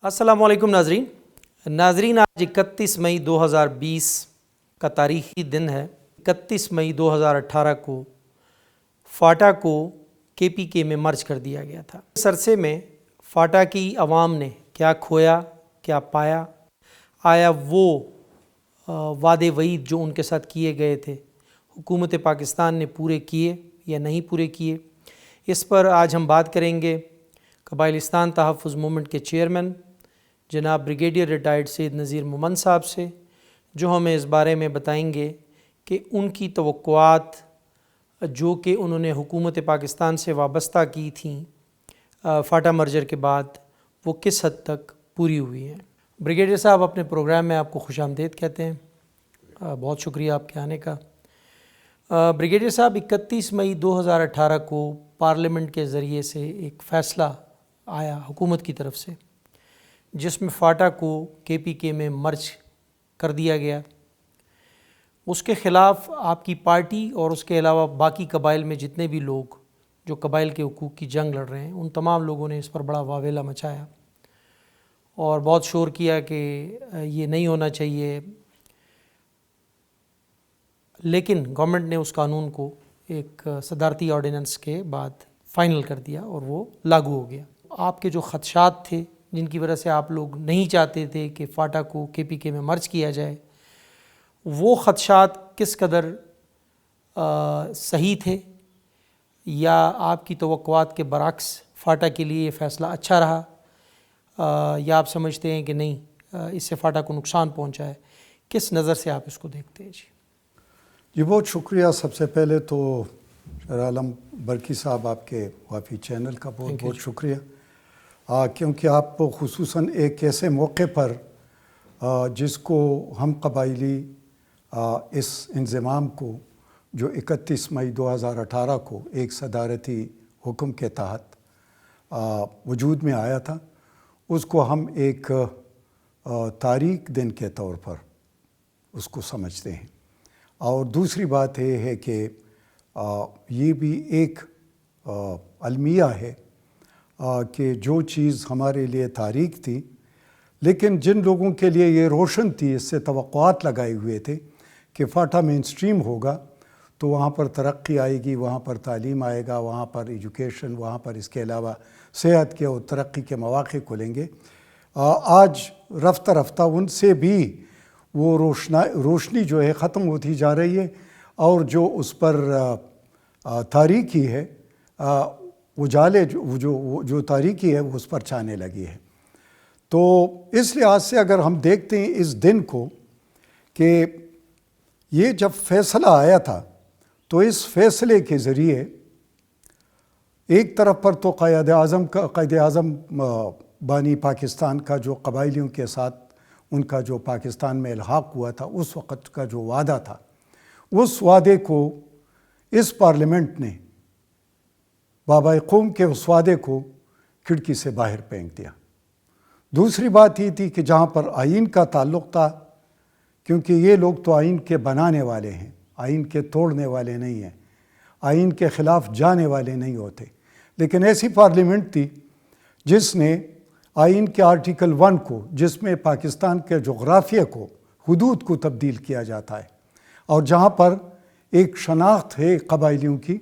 السلام علیکم ناظرین آج 31 مئی 2020 کا تاریخی دن ہے۔ 31 مئی 2018 کو فاٹا کو کے پی کے میں مرج کر دیا گیا تھا۔ اس عرصے میں فاٹا کی عوام نے کیا کھویا، کیا پایا، آیا وہ وعدے وعید جو ان کے ساتھ کیے گئے تھے حکومت پاکستان نے پورے کیے یا نہیں پورے کیے، اس پر آج ہم بات کریں گے قبائلستان تحفظ موومنٹ کے چیئرمین جناب بریگیڈیئر ریٹائرڈ سید نذیر مومند صاحب سے، جو ہمیں اس بارے میں بتائیں گے کہ ان کی توقعات جو کہ انہوں نے حکومت پاکستان سے وابستہ کی تھیں فاٹا مرجر کے بعد، وہ کس حد تک پوری ہوئی ہیں۔ بریگیڈیئر صاحب، اپنے پروگرام میں آپ کو خوش آمدید کہتے ہیں، بہت شکریہ آپ کے آنے کا۔ بریگیڈیئر صاحب، 31 مئی 2018 کو پارلیمنٹ کے ذریعے سے ایک فیصلہ آیا حکومت کی طرف سے، جس میں فاٹا کو کے پی کے میں مرج کر دیا گیا۔ اس کے خلاف آپ کی پارٹی اور اس کے علاوہ باقی قبائل میں جتنے بھی لوگ جو قبائل کے حقوق کی جنگ لڑ رہے ہیں، ان تمام لوگوں نے اس پر بڑا واویلا مچایا اور بہت شور کیا کہ یہ نہیں ہونا چاہیے، لیکن گورنمنٹ نے اس قانون کو ایک صدارتی آرڈیننس کے بعد فائنل کر دیا اور وہ لاگو ہو گیا۔ آپ کے جو خدشات تھے جن کی وجہ سے آپ لوگ نہیں چاہتے تھے کہ فاٹا کو کے پی کے میں مرج کیا جائے، وہ خدشات کس قدر صحیح تھے، یا آپ کی توقعات کے برعکس فاٹا کے لیے یہ فیصلہ اچھا رہا، یا آپ سمجھتے ہیں کہ نہیں اس سے فاٹا کو نقصان پہنچا ہے؟ کس نظر سے آپ اس کو دیکھتے ہیں؟ جی بہت شکریہ۔ سب سے پہلے تو شاہ عالم برکی صاحب، آپ کے وافی چینل کا بہت بہت شکریہ، کیونکہ آپ خصوصاً ایک ایسے موقع پر جس کو ہم قبائلی اس انضمام کو جو 31 مئی 2018 کو ایک صدارتی حکم کے تحت وجود میں آیا تھا، اس کو ہم ایک تاریک دن کے طور پر اس کو سمجھتے ہیں۔ اور دوسری بات یہ ہے کہ یہ بھی ایک المیہ ہے کہ جو چیز ہمارے لیے تاریک تھی، لیکن جن لوگوں کے لیے یہ روشن تھی، اس سے توقعات لگائے ہوئے تھے کہ فاٹا مین اسٹریم ہوگا تو وہاں پر ترقی آئے گی، وہاں پر تعلیم آئے گا، وہاں پر ایجوکیشن، وہاں پر اس کے علاوہ صحت کے اور ترقی کے مواقع کھلیں گے، آج رفتہ رفتہ ان سے بھی وہ روشنی جو ہے ختم ہوتی جا رہی ہے، اور جو اس پر تاریکی ہے، اجالے جو تاریکی ہے وہ اس پر چھانے لگی ہے۔ تو اس لحاظ سے اگر ہم دیکھتے ہیں اس دن کو کہ یہ جب فیصلہ آیا تھا، تو اس فیصلے کے ذریعے ایک طرف پر تو قائد اعظم بانی پاکستان کا جو قبائلیوں کے ساتھ ان کا جو پاکستان میں الحاق ہوا تھا، اس وقت کا جو وعدہ تھا، اس وعدے کو اس پارلیمنٹ نے بابائے قوم کے اس وعدے کو کھڑکی سے باہر پھینک دیا۔ دوسری بات یہ تھی کہ جہاں پر آئین کا تعلق تھا، کیونکہ یہ لوگ تو آئین کے بنانے والے ہیں، آئین کے توڑنے والے نہیں ہیں، آئین کے خلاف جانے والے نہیں ہوتے، لیکن ایسی پارلیمنٹ تھی جس نے آئین کے آرٹیکل 1 کو، جس میں پاکستان کے جغرافیہ کو، حدود کو تبدیل کیا جاتا ہے، اور جہاں پر ایک شناخت ہے قبائلیوں کی،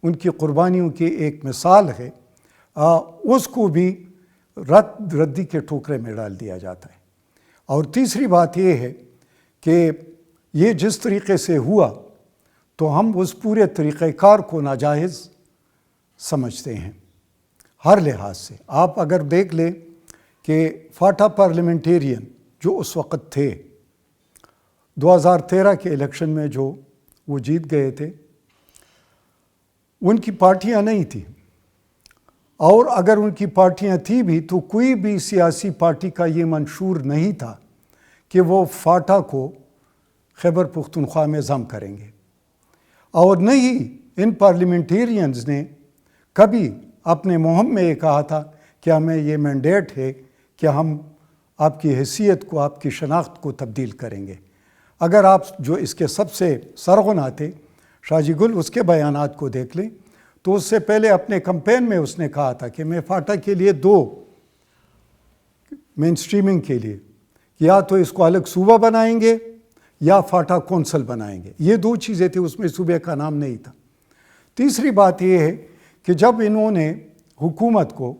ان کی قربانیوں کی ایک مثال ہے، اس کو بھی ردی کے ٹوکرے میں ڈال دیا جاتا ہے۔ اور تیسری بات یہ ہے کہ یہ جس طریقے سے ہوا تو ہم اس پورے طریقہ کار کو ناجائز سمجھتے ہیں ہر لحاظ سے۔ آپ اگر دیکھ لیں کہ فاٹا پارلیمنٹیرین جو اس وقت تھے 2013 کے الیکشن میں، جو وہ جیت گئے تھے، ان کی پارٹیاں نہیں تھیں، اور اگر ان کی پارٹیاں تھیں بھی تو کوئی بھی سیاسی پارٹی کا یہ منشور نہیں تھا کہ وہ فاٹا کو خیبر پختونخوا میں ضم کریں گے، اور نہ ہی ان پارلیمنٹیرینز نے کبھی اپنے مہم میں یہ کہا تھا کہ ہمیں یہ مینڈیٹ ہے کہ ہم آپ کی حیثیت کو، آپ کی شناخت کو تبدیل کریں گے۔ اگر آپ جو اس کے سب سے سرغنہ تھے شاہ جی گل، اس کے بیانات کو دیکھ لیں تو اس سے پہلے اپنے کمپین میں اس نے کہا تھا کہ میں فاٹا کے لیے 2 مین اسٹریمنگ کے لیے یا تو اس کو الگ صوبہ بنائیں گے یا فاٹا کونسل بنائیں گے. یہ دو چیزیں تھیں, اس میں صوبے کا نام نہیں تھا. تیسری بات یہ ہے کہ جب انہوں نے حکومت کو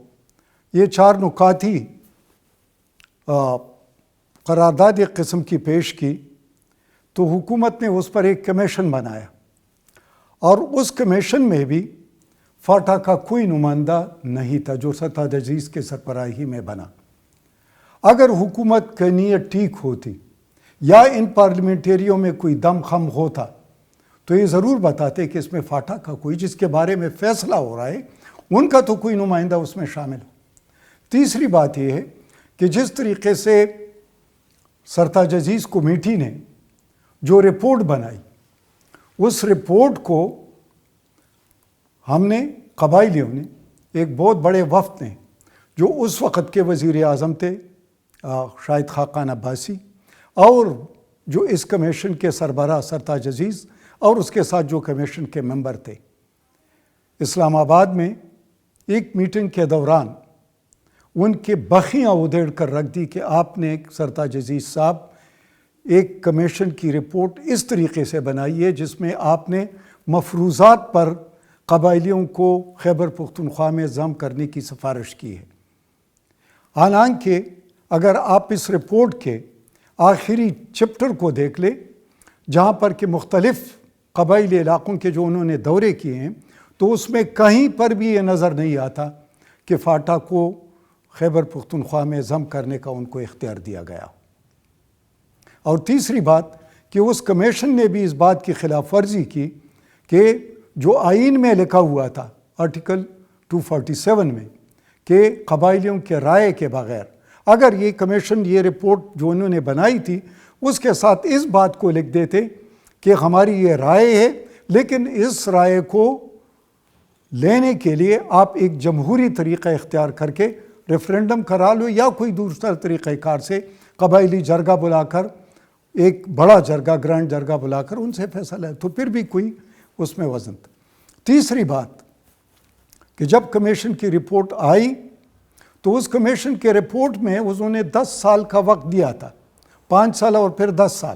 یہ 4 نکاتی قرارداد ایک قسم کی پیش کی تو حکومت نے اس پر ایک کمیشن بنایا, اور اس کمیشن میں بھی فاٹا کا کوئی نمائندہ نہیں تھا جو سرتاج عزیز کے سربراہی میں بنا. اگر حکومت کی نیت ٹھیک ہوتی یا ان پارلیمنٹیریوں میں کوئی دم خم ہوتا تو یہ ضرور بتاتے کہ اس میں فاٹا کا کوئی جس کے بارے میں فیصلہ ہو رہا ہے ان کا تو کوئی نمائندہ اس میں شامل ہو. تیسری بات یہ ہے کہ جس طریقے سے سرتاج عزیز کمیٹی نے جو رپورٹ بنائی, اس رپورٹ کو ہم نے قبائلیوں نے ایک بہت بڑے وفد نے جو اس وقت کے وزیر اعظم تھے شاہد خاقان عباسی, اور جو اس کمیشن کے سربراہ سرتاج عزیز اور اس کے ساتھ جو کمیشن کے ممبر تھے, اسلام آباد میں ایک میٹنگ کے دوران ان کے بخیاں ادھیڑ کر رکھ دی کہ آپ نے سرتاج عزیز صاحب ایک کمیشن کی رپورٹ اس طریقے سے بنائی ہے جس میں آپ نے مفروضات پر قبائلیوں کو خیبر پختونخوا میں ضم کرنے کی سفارش کی ہے. حالانکہ اگر آپ اس رپورٹ کے آخری چپٹر کو دیکھ لیں جہاں پر کہ مختلف قبائلی علاقوں کے جو انہوں نے دورے کیے ہیں, تو اس میں کہیں پر بھی یہ نظر نہیں آتا کہ فاٹا کو خیبر پختونخوا میں ضم کرنے کا ان کو اختیار دیا گیا. اور تیسری بات کہ اس کمیشن نے بھی اس بات کی خلاف ورزی کی کہ جو آئین میں لکھا ہوا تھا آرٹیکل 247 میں کہ قبائلیوں کے رائے کے بغیر اگر یہ کمیشن یہ رپورٹ جو انہوں نے بنائی تھی اس کے ساتھ اس بات کو لکھ دیتے کہ ہماری یہ رائے ہے, لیکن اس رائے کو لینے کے لیے آپ ایک جمہوری طریقہ اختیار کر کے ریفرینڈم کرا لو یا کوئی دوسرا طریقہ کار سے قبائلی جرگہ بلا کر ایک بڑا جرگہ گرینڈ جرگہ بلا کر ان سے فیصلہ ہے, تو پھر بھی کوئی اس میں وزن تھا. تیسری بات کہ جب کمیشن کی رپورٹ آئی تو اس کمیشن کے رپورٹ میں انہوں نے 10 سال کا وقت دیا تھا, 5 سال اور پھر 10 سال,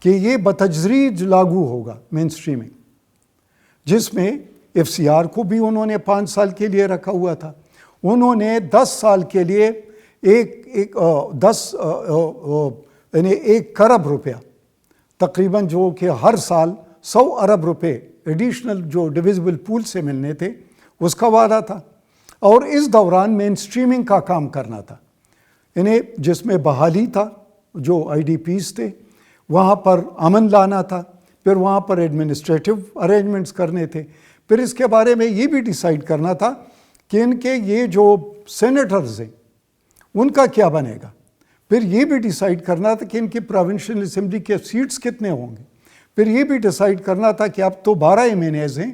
کہ یہ بتدریج لاگو ہوگا مین اسٹریمنگ, جس میں ایف سی آر کو بھی انہوں نے 5 سال کے لیے رکھا ہوا تھا. انہوں نے 10 سال کے لیے یعنی 1 کروڑ روپیہ تقریباً جو کہ ہر سال 100 ارب روپے ایڈیشنل جو ڈویزبل پول سے ملنے تھے اس کا وعدہ تھا, اور اس دوران مین اسٹریمنگ کا کام کرنا تھا, یعنی جس میں بحالی تھا, جو آئی ڈی پیز تھے وہاں پر امن لانا تھا, پھر وہاں پر ایڈمنسٹریٹو ارینجمنٹس کرنے تھے, پھر اس کے بارے میں یہ بھی ڈیسائیڈ کرنا تھا کہ ان کے یہ جو سینیٹرز ہیں ان کا کیا بنے گا, پھر یہ بھی ڈیسائیڈ کرنا تھا کہ ان کی پروونشل اسمبلی کے سیٹس کتنے ہوں گے, پھر یہ بھی ڈیسائیڈ کرنا تھا کہ اب تو 12 ایم این ایز ہیں,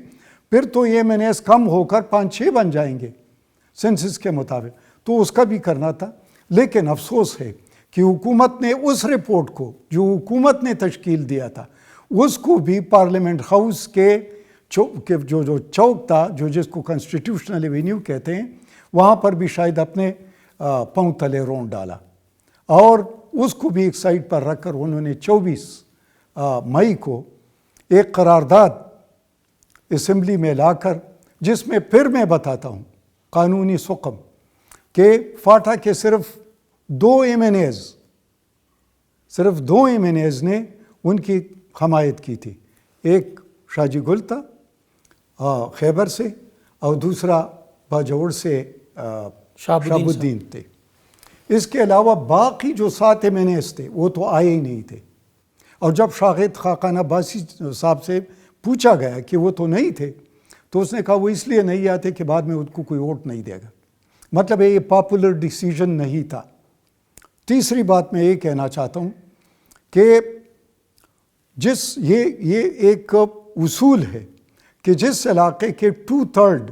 پھر تو یہ ایم این ایز کم ہو کر 5-6 بن جائیں گے سینسس کے مطابق, تو اس کا بھی کرنا تھا. لیکن افسوس ہے کہ حکومت نے اس رپورٹ کو جو حکومت نے تشکیل دیا تھا اس کو بھی پارلیمنٹ ہاؤس کے جو چوک تھا, جو جس کو کنسٹیٹیوشنل ایونیو کہتے ہیں, وہاں پر بھی شاید اپنے پاؤں تلے رون ڈالا, اور اس کو بھی ایک سائٹ پر رکھ کر انہوں نے 24 مئی کو ایک قرارداد اسمبلی میں لا کر, جس میں پھر میں بتاتا ہوں قانونی سقم کہ فاٹا کے صرف 2 ایم این ایز نے ان کی حمایت کی تھی, ایک شاجی گل تھا خیبر سے اور دوسرا باجوڑ سے شہاب الدین تھے. اس کے علاوہ باقی جو 7 ایم این ایز تھے وہ تو آئے ہی نہیں تھے, اور جب شاہد خاقان عباسی صاحب سے پوچھا گیا کہ وہ تو نہیں تھے تو اس نے کہا وہ اس لیے نہیں آتے کہ بعد میں ان کو کوئی ووٹ نہیں دے گا, مطلب یہ پاپولر ڈیسیجن نہیں تھا. تیسری بات میں یہ کہنا چاہتا ہوں کہ یہ ایک اصول ہے کہ جس علاقے کے 2/3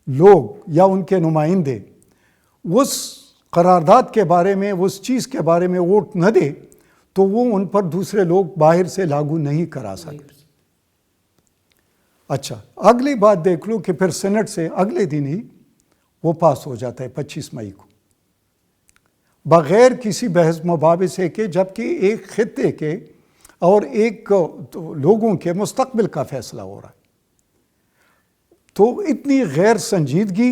لوگ یا ان کے نمائندے اس قرارداد کے بارے میں اس چیز کے بارے میں ووٹ نہ دے تو وہ ان پر دوسرے لوگ باہر سے لاگو نہیں کرا سکتے. اچھا, اگلی بات دیکھ لو کہ پھر سینٹ سے اگلے دن ہی وہ پاس ہو جاتا ہے 25 مئی کو. بغیر کسی بحث مباحثے کے، جبکہ ایک خطے کے اور ایک لوگوں کے مستقبل کا فیصلہ ہو رہا ہے۔ تو اتنی غیر سنجیدگی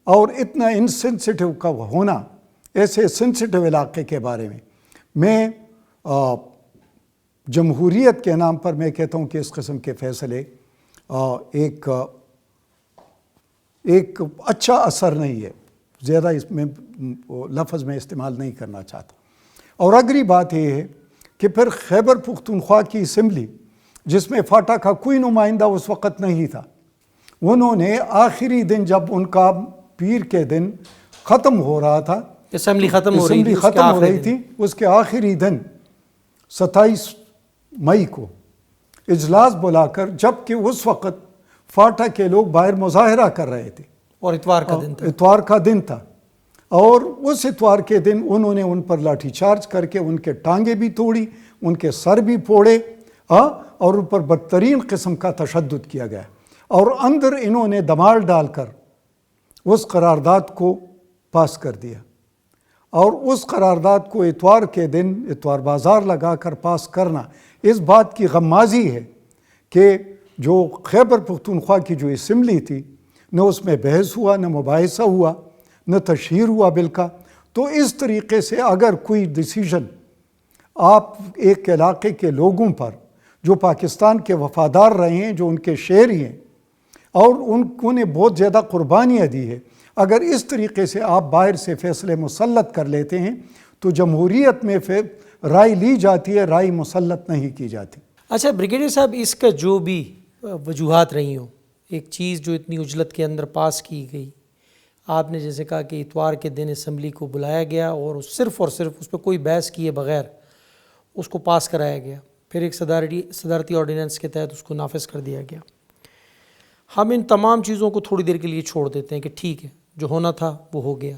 اور اتنا انسینسٹیو کا ہونا ایسے سینسٹیو علاقے کے بارے میں جمہوریت کے نام پر میں کہتا ہوں کہ اس قسم کے فیصلے ایک اچھا اثر نہیں ہے، زیادہ اس میں لفظ میں استعمال نہیں کرنا چاہتا۔ اور اگلی بات یہ ہے کہ پھر خیبر پختونخوا کی اسمبلی، جس میں فاٹا کا کوئی نمائندہ اس وقت نہیں تھا، انہوں نے آخری دن جب ان کا پیر کے دن ختم ہو رہا تھا، اسمبلی ختم ہو رہی تھی، اس کے آخری دن 27 مئی کو اجلاس بلا کر، جبکہ اس وقت فاٹا کے لوگ باہر مظاہرہ کر رہے تھے اور اتوار کا دن تھا، اور اس اتوار کے دن انہوں نے ان پر لاٹھی چارج کر کے ان کے ٹانگیں بھی توڑی، ان کے سر بھی پھوڑے، اور ان پر بدترین قسم کا تشدد کیا گیا، اور اندر انہوں نے دمال ڈال کر اس قرارداد کو پاس کر دیا۔ اور اس قرارداد کو اتوار کے دن اتوار بازار لگا کر پاس کرنا اس بات کی غمازی ہے کہ جو خیبر پختونخوا کی جو اسمبلی تھی، نہ اس میں بحث ہوا، نہ مباحثہ ہوا، نہ تشہیر ہوا بل کا۔ تو اس طریقے سے اگر کوئی ڈیسیژن آپ ایک علاقے کے لوگوں پر جو پاکستان کے وفادار رہے ہیں، جو ان کے شہری ہیں اور انہوں نے بہت زیادہ قربانیاں دی ہے، اگر اس طریقے سے آپ باہر سے فیصلے مسلط کر لیتے ہیں تو جمہوریت میں پھر رائے لی جاتی ہے، رائے مسلط نہیں کی جاتی۔ اچھا بریگیڈیئر صاحب، اس کا جو بھی وجوہات رہی ہوں، ایک چیز جو اتنی اجلت کے اندر پاس کی گئی، آپ نے جیسے کہا کہ اتوار کے دن اسمبلی کو بلایا گیا اور صرف اس پہ کوئی بحث کیے بغیر اس کو پاس کرایا گیا، پھر ایک صدارتی آرڈیننس کے تحت اس کو نافذ کر دیا گیا۔ ہم ان تمام چیزوں کو تھوڑی دیر کے لیے چھوڑ دیتے ہیں کہ ٹھیک ہے، جو ہونا تھا وہ ہو گیا۔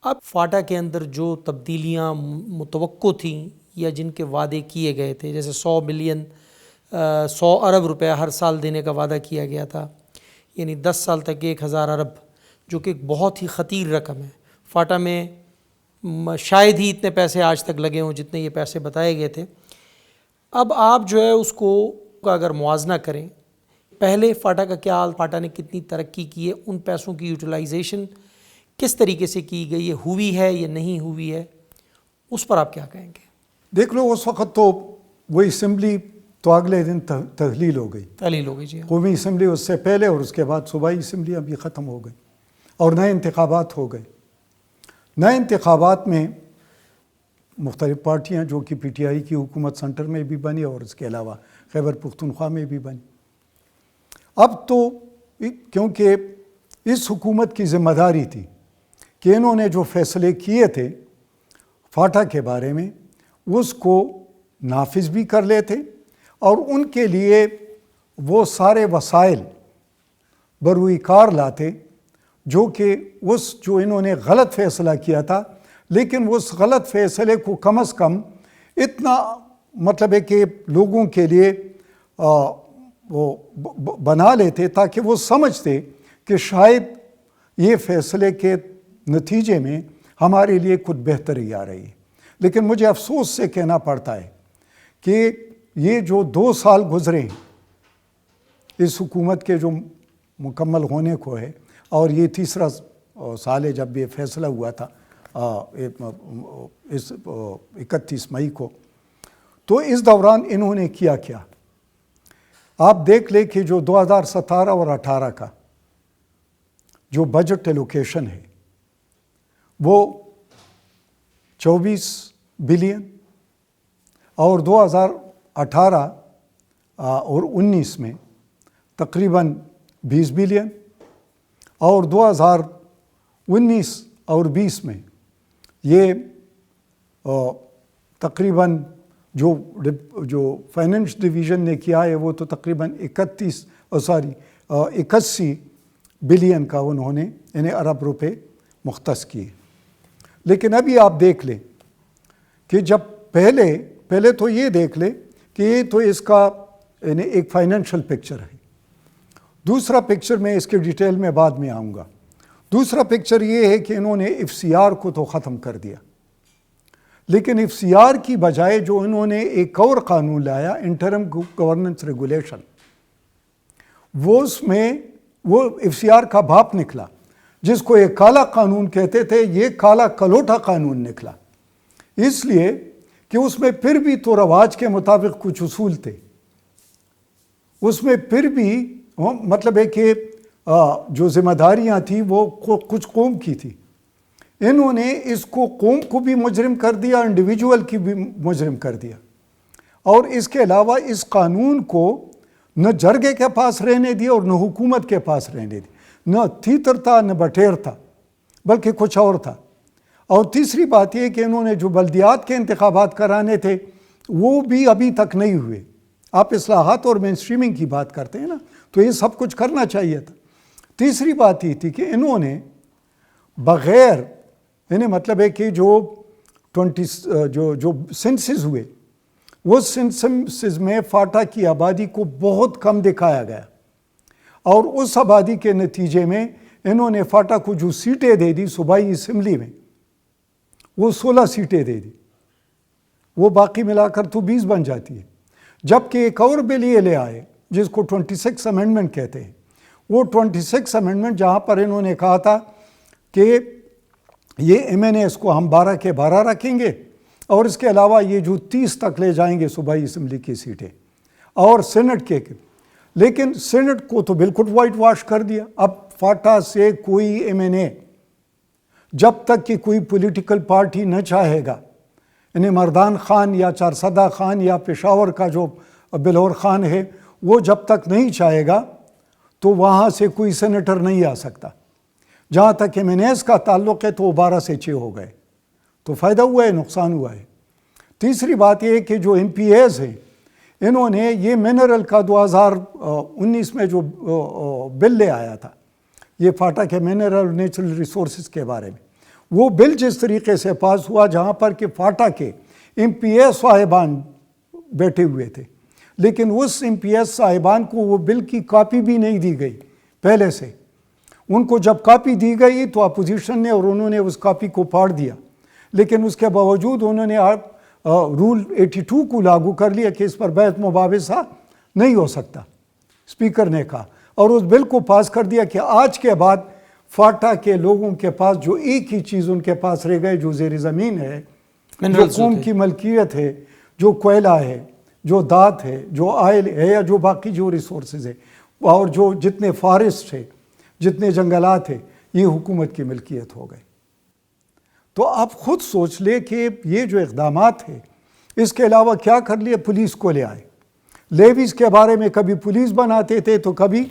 اب فاٹا کے اندر جو تبدیلیاں متوقع تھیں یا جن کے وعدے کیے گئے تھے، جیسے 100 ارب روپے ہر سال دینے کا وعدہ کیا گیا تھا، یعنی 10 سال تک 1000 ارب، جو کہ ایک بہت ہی خطیر رقم ہے۔ فاٹا میں شاید ہی اتنے پیسے آج تک لگے ہوں جتنے یہ پیسے بتائے گئے تھے۔ اب آپ جو ہے اس کو اگر موازنہ کریں، پہلے فاٹا کا کیا حال، فاٹا نے کتنی ترقی کی ہے، ان پیسوں کی یوٹیلائزیشن کس طریقے سے کی گئی ہے، ہوئی ہے یا نہیں ہوئی ہے، اس پر آپ کیا کہیں گے؟ دیکھ لو، اس وقت تو وہ اسمبلی تو اگلے دن تحلیل ہو گئی جی ہاں۔ قومی اسمبلی اس سے پہلے، اور اس کے بعد صوبائی اسمبلیاں بھی ختم ہو گئی اور نئے انتخابات ہو گئے۔ نئے انتخابات میں مختلف پارٹیاں، جو کہ پی ٹی آئی کی حکومت سینٹر میں بھی بنی اور اس کے علاوہ خیبر پختونخوا میں بھی بنی۔ اب تو کیونکہ اس حکومت کی ذمہ داری تھی کہ انہوں نے جو فیصلے کیے تھے فاٹا کے بارے میں اس کو نافذ بھی کر لیتے، اور ان کے لیے وہ سارے وسائل بروئے کار لاتے جو کہ جو انہوں نے غلط فیصلہ کیا تھا، لیکن اس غلط فیصلے کو کم از کم اتنا مطلب ہے کہ لوگوں کے لیے وہ بنا لیتے تاکہ وہ سمجھتے کہ شاید یہ فیصلے کے نتیجے میں ہمارے لیے کچھ بہتری آ رہی ہے۔ لیکن مجھے افسوس سے کہنا پڑتا ہے کہ یہ جو 2 سال گزرے ہیں اس حکومت کے جو مکمل ہونے کو ہے، اور یہ 3را سال ہے جب یہ فیصلہ ہوا تھا اس 31 مئی کو، تو اس دوران انہوں نے کیا آپ دیکھ لیں کہ جو 2017 اور 18 کا جو بجٹ ایلوکیشن ہے وہ 24 بلین، اور 2018 اور 19 میں تقریباً 20 بلین، اور 2019 اور 20 میں یہ تقریباً جو فائننس ڈویژن نے کیا ہے وہ تو تقریباً 81 بلین کا انہوں نے انہیں ارب روپے مختص کیے۔ لیکن ابھی آپ دیکھ لیں کہ جب پہلے تو یہ دیکھ لیں کہ یہ تو اس کا ایک فائنینشل پکچر ہے۔ دوسرا پکچر میں اس کے ڈیٹیل میں بعد میں آؤں گا۔ دوسرا پکچر یہ ہے کہ انہوں نے ایف سی آر کو تو ختم کر دیا، لیکن ایف سی آر کی بجائے جو انہوں نے ایک اور قانون لایا، انٹرم گورننس ریگولیشن، وہ اس میں وہ ایف سی آر کا باپ نکلا، جس کو ایک کالا قانون کہتے تھے، یہ کالا کلوٹا قانون نکلا، اس لیے کہ اس میں پھر بھی تو رواج کے مطابق کچھ اصول تھے، اس میں پھر بھی مطلب ہے کہ جو ذمہ داریاں تھیں وہ کچھ قوم کی تھی، انہوں نے اس کو قوم کو بھی مجرم کر دیا، انڈیویجول کی بھی مجرم کر دیا، اور اس کے علاوہ اس قانون کو نہ جرگے کے پاس رہنے دیا اور نہ حکومت کے پاس رہنے دیا، نہ تھیتر تھا نہ بٹیر تھا، بلکہ کچھ اور تھا۔ اور تیسری بات یہ کہ انہوں نے جو بلدیات کے انتخابات کرانے تھے وہ بھی ابھی تک نہیں ہوئے۔ آپ اصلاحات اور مین اسٹریمنگ کی بات کرتے ہیں نا، تو یہ سب کچھ کرنا چاہیے تھا۔ تیسری بات یہ تھی کہ انہوں نے بغیر مطلب ہے کہ جو سینسز ہوئے، وہ سینسز میں فاٹا کی آبادی کو بہت کم دکھایا گیا، اور اس آبادی کے نتیجے میں انہوں نے فاٹا کو جو سیٹیں دے دی صوبائی اسمبلی میں، وہ 16 سیٹیں دے دی، وہ باقی ملا کر تو 20 بن جاتی ہے۔ جبکہ ایک اور بل یہ لے آئے جس کو 26 امینڈمنٹ کہتے ہیں، وہ 26 امینڈمنٹ جہاں پر انہوں نے کہا تھا کہ یہ ایم این ایس کو ہم 12 کے 12 رکھیں گے، اور اس کے علاوہ یہ جو 30 تک لے جائیں گے صوبائی اسمبلی کی سیٹیں، اور سینٹ کے، لیکن سینٹ کو تو بالکل وائٹ واش کر دیا۔ اب فاٹا سے کوئی ایم این اے جب تک کہ کوئی پولیٹیکل پارٹی نہ چاہے گا، یعنی مردان خان یا چارسدہ خان یا پشاور کا جو بلور خان ہے، وہ جب تک نہیں چاہے گا تو وہاں سے کوئی سینیٹر نہیں آ سکتا۔ جہاں تک ایم این ایز کا تعلق ہے تو وہ 12 سے 6 ہو گئے، تو فائدہ ہوا ہے نقصان ہوا ہے۔ تیسری بات یہ ہے کہ جو ایم پی ایز ہیں، انہوں نے یہ منرل کا 2019 میں جو بل لے آیا تھا، یہ فاٹا کے منرل نیچرل ریسورسز کے بارے میں، وہ بل جس طریقے سے پاس ہوا جہاں پر کہ فاٹا کے ایم پی ایس صاحبان بیٹھے ہوئے تھے، لیکن اس ایم پی ایس صاحبان کو وہ بل کی کاپی بھی نہیں دی گئی پہلے سے۔ ان کو جب کاپی دی گئی تو اپوزیشن نے اور انہوں نے اس کاپی کو پھاڑ دیا، لیکن اس کے باوجود انہوں نے رول 82 کو لاگو کر لیا کہ اس پر بحث مباحثہ نہیں ہو سکتا، اسپیکر نے کہا، اور اس بل کو پاس کر دیا کہ آج کے بعد فاٹا کے لوگوں کے پاس جو ایک ہی چیز ان کے پاس رہ گئے جو زیر زمین ہے، جو قوم کی ملکیت ہے، جو کوئلہ ہے، جو دھات ہے، جو آئل ہے، یا جو باقی جو ریسورسز ہے، اور جو جتنے فارسٹ ہے، جتنے جنگلات ہیں، یہ حکومت کی ملکیت ہو گئے۔ تو آپ خود سوچ لے کہ یہ جو اقدامات ہیں، اس کے علاوہ کیا کر لیے، پولیس کو لے آئے۔ لیویز کے بارے میں کبھی پولیس بناتے تھے تو کبھی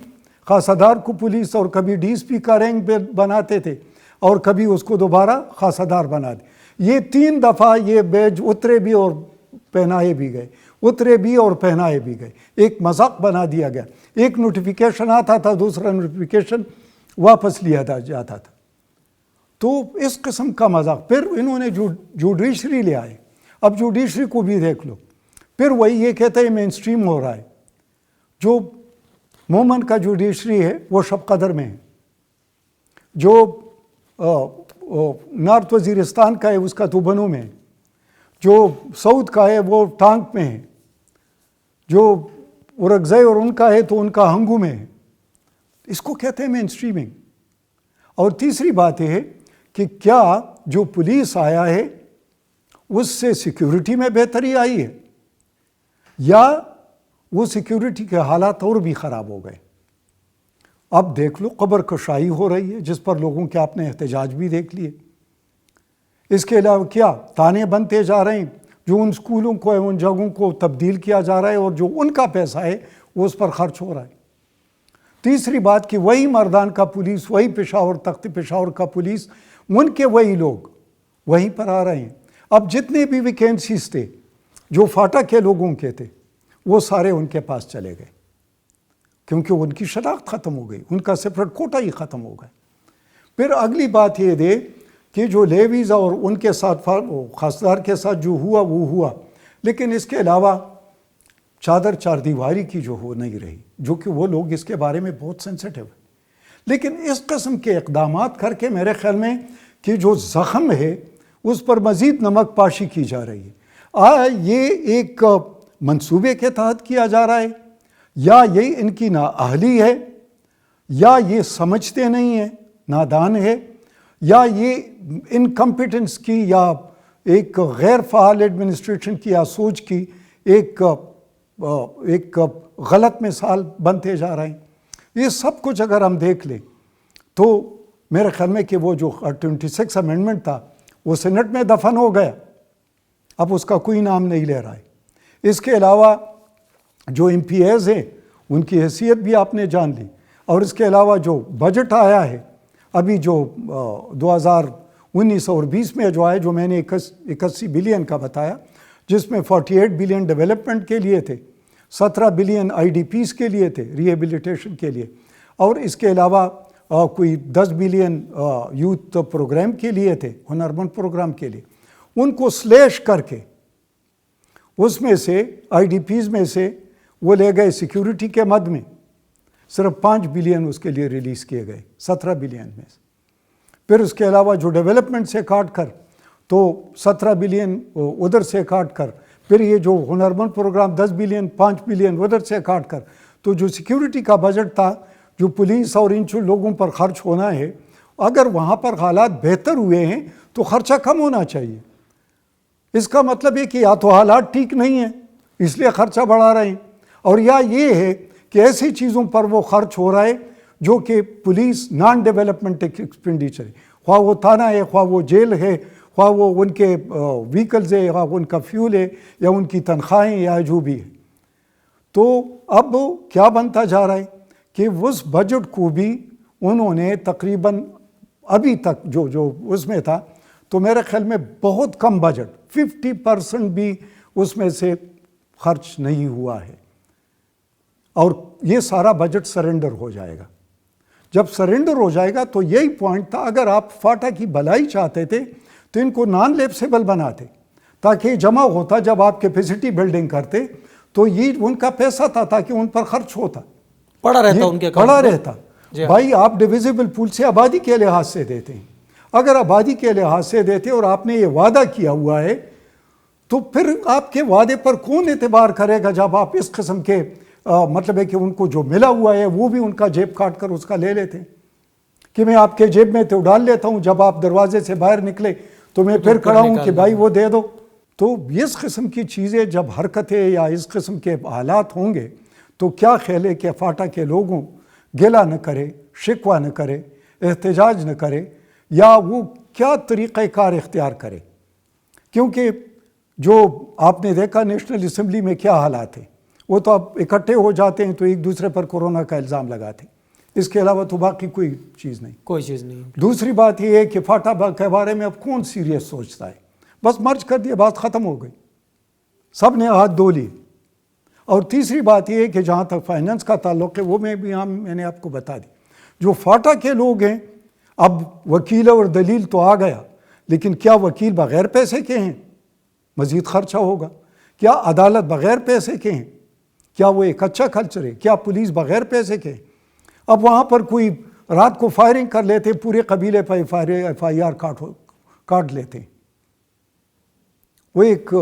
خاصدار کو پولیس، اور کبھی ڈی ایس پی کا رینک بناتے تھے، اور کبھی اس کو دوبارہ خاصدار بنا دے۔ یہ 3 دفعہ یہ بیج اترے بھی اور پہنائے بھی گئے، اترے بھی اور پہنائے بھی گئے، ایک مذاق بنا دیا گیا۔ ایک نوٹیفیکیشن آتا تھا، دوسرا نوٹیفیکیشن واپس لیا جاتا تھا، تو اس قسم کا مذاق۔ پھر انہوں نے جوڈیشری لے آئے، اب جوڈیشری کو بھی دیکھ لو، پھر وہی یہ کہتے ہیں مین سٹریم ہو رہا ہے۔ جو مومن کا جوڈیشری ہے وہ شب قدر میں ہے، جو نارتھ وزیرستان کا ہے اس کا تو بنو میں ہے، جو سعود کا ہے وہ ٹانک میں ہے، جو اورگزئی اور ان کا ہے تو ان کا ہنگو میں ہے۔ اس کو کہتے ہیں مین سٹریمنگ۔ اور تیسری بات یہ ہے کہ کیا جو پولیس آیا ہے اس سے سیکیورٹی میں بہتری آئی ہے، یا وہ سیکیورٹی کے حالات اور بھی خراب ہو گئے۔ اب دیکھ لو قبر کشائی ہو رہی ہے جس پر لوگوں کے آپ نے احتجاج بھی دیکھ لیے۔ اس کے علاوہ کیا تانے بنتے جا رہے ہیں، جو ان سکولوں کو ان جگہوں کو تبدیل کیا جا رہا ہے اور جو ان کا پیسہ ہے وہ اس پر خرچ ہو رہا ہے۔ تیسری بات کہ وہی مردان کا پولیس، وہی پشاور تخت پشاور کا پولیس، ان کے وہی لوگ وہیں پر آ رہے ہیں۔ اب جتنے بھی ویکینسیز تھے جو فاٹا کے لوگوں کے تھے وہ سارے ان کے پاس چلے گئے، کیونکہ ان کی شناخت ختم ہو گئی، ان کا سپریٹ کوٹا ہی ختم ہو گیا۔ پھر اگلی بات یہ دے کہ جو لیویز اور ان کے ساتھ خاصدار کے ساتھ جو ہوا وہ ہوا، لیکن اس کے علاوہ چادر چار دیواری کی جو ہو نہیں رہی، جو کہ وہ لوگ اس کے بارے میں بہت سینسٹیو ہے۔ لیکن اس قسم کے اقدامات کر کے میرے خیال میں کہ جو زخم ہے اس پر مزید نمک پاشی کی جا رہی ہے. یہ ایک منصوبے کے تحت کیا جا رہا ہے یا یہ ان کی نااہلی ہے یا یہ سمجھتے نہیں ہیں, نادان ہے, یا یہ انکمپیٹنس کی یا ایک غیر فعال ایڈمنسٹریشن کی یا سوچ کی ایک غلط مثال بنتے جا رہے ہیں. یہ سب کچھ اگر ہم دیکھ لیں تو میرے خیال میں کہ وہ جو 26 امینڈمنٹ تھا وہ سینٹ میں دفن ہو گیا, اب اس کا کوئی نام نہیں لے رہا ہے. اس کے علاوہ جو ایم پی ایز ہیں ان کی حیثیت بھی آپ نے جان لی, اور اس کے علاوہ جو بجٹ آیا ہے ابھی جو 2019 اور 20 میں جو آئے, جو میں نے 81 بلین کا بتایا, جس میں 48 بلین ڈیولپمنٹ کے لیے تھے, 17 بلین آئی ڈی پیز کے لیے تھے, ریہیبلیٹیشن کے لیے, اور اس کے علاوہ کوئی 10 بلین یوتھ پروگرام کے لیے تھے, ہنرمند پروگرام کے لیے. ان کو سلیش کر کے اس میں سے آئی ڈی پیز میں سے وہ لے گئے سیکیورٹی کے مد میں, صرف 5 بلین اس کے لیے ریلیز کیے گئے 17 بلین میں سے. پھر اس کے علاوہ جو ڈیولپمنٹ سے کاٹ کر تو 17 بلین ادھر سے کاٹ کر, پھر یہ جو ہنرمند پروگرام 10 بلین 5 بلین ادھر سے کاٹ کر, تو جو سیکیورٹی کا بجٹ تھا جو پولیس اور ان لوگوں پر خرچ ہونا ہے, اگر وہاں پر حالات بہتر ہوئے ہیں تو خرچہ کم ہونا چاہیے. اس کا مطلب ہے کہ یا تو حالات ٹھیک نہیں ہیں اس لیے خرچہ بڑھا رہے ہیں, اور یا یہ ہے کہ ایسی چیزوں پر وہ خرچ ہو رہا ہے جو کہ پولیس نان ڈیولپمنٹ ایکسپینڈیچر ہے, خواہ وہ تھانہ ہے, خواہ وہ جیل ہے, خواہ وہ ان کے ویکلز ہے, خواہ ان کا فیول ہے, یا ان کی تنخواہیں یا جو بھی ہے. تو اب کیا بنتا جا رہا ہے کہ اس بجٹ کو بھی انہوں نے تقریباً ابھی تک جو اس میں تھا, تو میرے خیال میں بہت کم بجٹ 50% بھی اس میں سے خرچ نہیں ہوا ہے, اور یہ سارا بجٹ سرنڈر ہو جائے گا. جب سرنڈر ہو جائے گا تو یہی پوائنٹ تھا, اگر آپ فاٹا کی بھلائی چاہتے تھے تو ان کو نان لیپسیبل بناتے تاکہ جمع ہوتا, جب آپ کیپیسٹی بلڈنگ کرتے تو یہ ان کا پیسہ تھا تاکہ ان پر خرچ ہوتا, پڑا رہتا ان کے پڑا رہتا. بھائی آپ ڈویزیبل پول سے آبادی کے لحاظ سے دیتے ہیں, اگر آبادی کے لحاظ سے دیتے اور آپ نے یہ وعدہ کیا ہوا ہے تو پھر آپ کے وعدے پر کون اعتبار کرے گا جب آپ اس قسم کے مطلب ہے کہ ان کو جو ملا ہوا ہے وہ بھی ان کا جیب کاٹ کر اس کا لے لیتے ہیں کہ میں آپ کے جیب میں تو ڈال لیتا ہوں, جب آپ دروازے سے باہر نکلے تو میں پھر کھڑا ہوں کہ بھائی وہ دے دو. تو اس قسم کی چیزیں جب حرکتیں یا اس قسم کے حالات ہوں گے تو کیا خیال ہے کہ فاٹا کے لوگوں گلہ نہ کرے, شکوہ نہ کرے, احتجاج نہ کرے, یا وہ کیا طریقہ کار اختیار کرے. کیونکہ جو آپ نے دیکھا نیشنل اسمبلی میں کیا حالات ہیں, وہ تو اب اکٹھے ہو جاتے ہیں تو ایک دوسرے پر کورونا کا الزام لگاتے ہیں, اس کے علاوہ تو باقی کوئی چیز نہیں. دوسری بات یہ ہے کہ فاٹا کے بارے میں اب کون سیریس سوچتا ہے, بس مرج کر دیا, بات ختم ہو گئی, سب نے ہاتھ دھو لیے. اور تیسری بات یہ ہے کہ جہاں تک فائننس کا تعلق ہے وہ میں نے آپ کو بتا دی, جو فاٹا کے لوگ ہیں, اب وکیل اور دلیل تو آ گیا, لیکن کیا وکیل بغیر پیسے کے ہیں؟ مزید خرچہ ہوگا. کیا عدالت بغیر پیسے کے ہیں؟ کیا وہ ایک اچھا کلچر ہے؟ کیا پولیس بغیر پیسے کے ہیں؟ اب وہاں پر کوئی رات کو فائرنگ کر لیتے, پورے قبیلے پر ایف آئی آر کاٹ لیتے. وہ ایک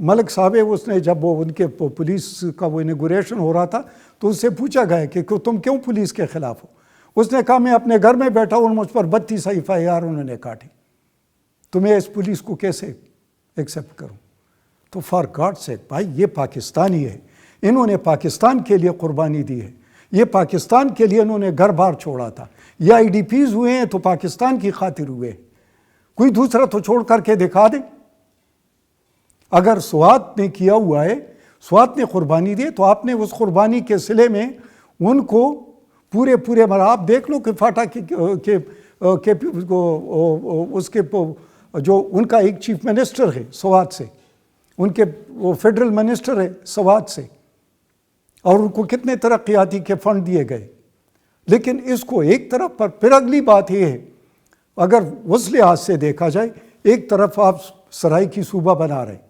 ملک صاحب ہے, اس نے جب وہ ان کے پولیس کا وہ انیگوریشن ہو رہا تھا تو اس سے پوچھا گیا کہ تم کیوں پولیس کے خلاف ہو؟ اس نے کہا میں اپنے گھر میں بیٹھا ہوں, مجھ پر 32 ایف آئی آر انہوں نے کاٹی, تو میں اس پولیس کو کیسے ایکسیپٹ کروں؟ تو فار گاڈ سیک بھائی, یہ پاکستانی ہے, انہوں نے پاکستان کے لیے قربانی دی ہے, یہ پاکستان کے لیے انہوں نے گھر بار چھوڑا تھا. یہ آئی ڈی پیز ہوئے ہیں تو پاکستان کی خاطر ہوئے, کوئی دوسرا تو چھوڑ کر کے دکھا دیں. اگر سوات نے کیا ہوا ہے, سوات نے قربانی دی, تو آپ نے اس قربانی کے صلے میں ان کو پورے آپ دیکھ لو کہ فاٹا اس کے جو ان کا ایک چیف منسٹر ہے سوات سے, ان کے وہ فیڈرل منسٹر ہے سوات سے, اور ان کو کتنے ترقیاتی کے فنڈ دیے گئے. لیکن اس کو ایک طرف پر, پھر اگلی بات یہ ہے, اگر اس لحاظ سے دیکھا جائے, ایک طرف آپ سرائی کی صوبہ بنا رہے ہیں,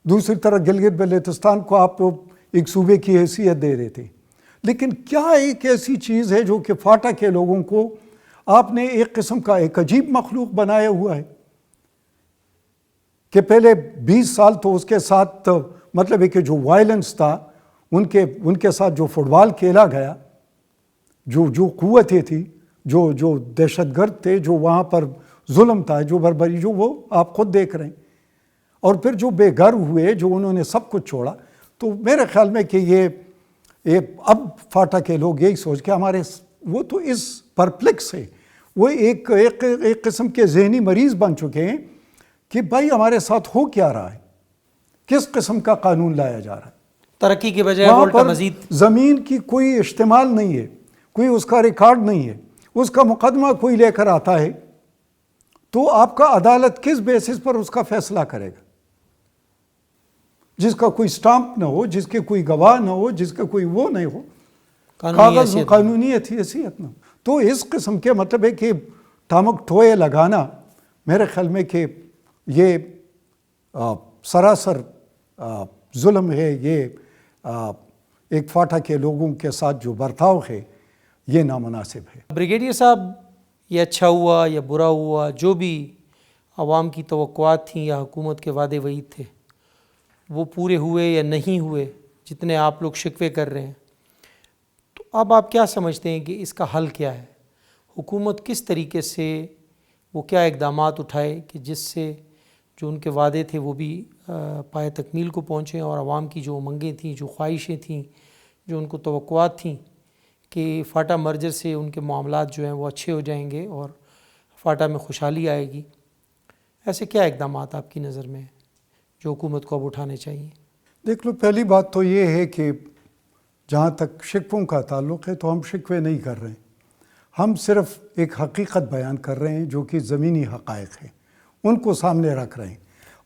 دوسری طرف گلگت بلتستان کو آپ ایک صوبے کی حیثیت دے دیتے ہیں, لیکن کیا ایک ایسی چیز ہے جو کہ فاٹا کے لوگوں کو آپ نے ایک قسم کا ایک عجیب مخلوق بنایا ہوا ہے کہ پہلے 20 سال تو اس کے ساتھ مطلب ہے کہ جو وائلنس تھا ان کے ساتھ جو فٹ بال کھیلا گیا، جو قوتیں تھی، جو دہشت گرد تھے، جو وہاں پر ظلم تھا، جو بربری، جو وہ آپ خود دیکھ رہے ہیں، اور پھر جو بے گھر ہوئے، جو انہوں نے سب کچھ چھوڑا. تو میرے خیال میں کہ یہ اب فاٹا کے لوگ یہی سوچ کے ہمارے وہ تو اس پرپلیکس ہے، وہ ایک قسم کے ذہنی مریض بن چکے ہیں کہ بھائی ہمارے ساتھ ہو کیا رہا ہے، کس قسم کا قانون لایا جا رہا ہے. ترقی کے بجائے وہاں الٹا پر مزید زمین کی کوئی اشتمال نہیں ہے، کوئی اس کا ریکارڈ نہیں ہے، اس کا مقدمہ کوئی لے کر آتا ہے تو آپ کا عدالت کس بیسس پر اس کا فیصلہ کرے گا، جس کا کوئی سٹامپ نہ ہو، جس کے کوئی گواہ نہ ہو، جس کا کوئی وہ نہیں ہو، کاغذ میں قانونی حیثیت نہ ہو. تو اس قسم کے مطلب ہے کہ ٹامک ٹھوئے لگانا میرے خیال میں کہ یہ سراسر ظلم ہے. یہ ایک فاٹا کے لوگوں کے ساتھ جو برتاؤ ہے یہ نامناسب ہے. بریگیڈیئر صاحب، یہ اچھا ہوا یا برا ہوا، جو بھی عوام کی توقعات تھیں یا حکومت کے وعدے وعید تھے وہ پورے ہوئے یا نہیں ہوئے، جتنے آپ لوگ شکوے کر رہے ہیں، تو اب آپ کیا سمجھتے ہیں کہ اس کا حل کیا ہے؟ حکومت کس طریقے سے وہ کیا اقدامات اٹھائے کہ جس سے جو ان کے وعدے تھے وہ بھی پائے تکمیل کو پہنچیں، اور عوام کی جو امنگیں تھیں، جو خواہشیں تھیں، جو ان کو توقعات تھیں کہ فاٹا مرجر سے ان کے معاملات جو ہیں وہ اچھے ہو جائیں گے اور فاٹا میں خوشحالی آئے گی، ایسے کیا اقدامات آپ کی نظر میں ہیں جو حکومت کو اب اٹھانے چاہیے؟ دیکھ لو، پہلی بات تو یہ ہے کہ جہاں تک شکووں کا تعلق ہے تو ہم شکوے نہیں کر رہے ہیں، ہم صرف ایک حقیقت بیان کر رہے ہیں جو کہ زمینی حقائق ہیں، ان کو سامنے رکھ رہے ہیں،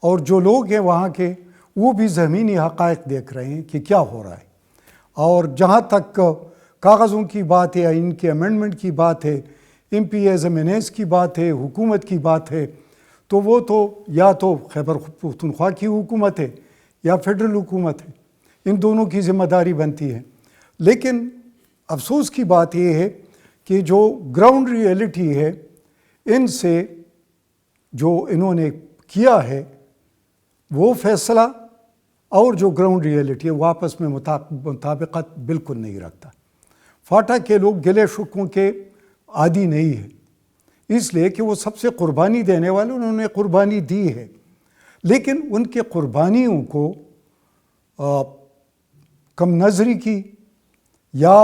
اور جو لوگ ہیں وہاں کے وہ بھی زمینی حقائق دیکھ رہے ہیں کہ کیا ہو رہا ہے. اور جہاں تک کاغذوں کی بات ہے، ان کے امینڈمنٹ کی بات ہے، MPs کی بات ہے، حکومت کی بات ہے، تو وہ تو یا تو خیبر پختونخوا کی حکومت ہے یا فیڈرل حکومت ہے، ان دونوں کی ذمہ داری بنتی ہے. لیکن افسوس کی بات یہ ہے کہ جو گراؤنڈ ریئلٹی ہے، ان سے جو انہوں نے کیا ہے وہ فیصلہ اور جو گراؤنڈ ریئلٹی ہے وہ آپس میں مطابقت بالکل نہیں رکھتا. فاٹا کے لوگ گلے شکووں کے عادی نہیں ہیں، اس لیے کہ وہ سب سے قربانی دینے والے، انہوں نے قربانی دی ہے، لیکن ان کے قربانیوں کو کم نظری کی یا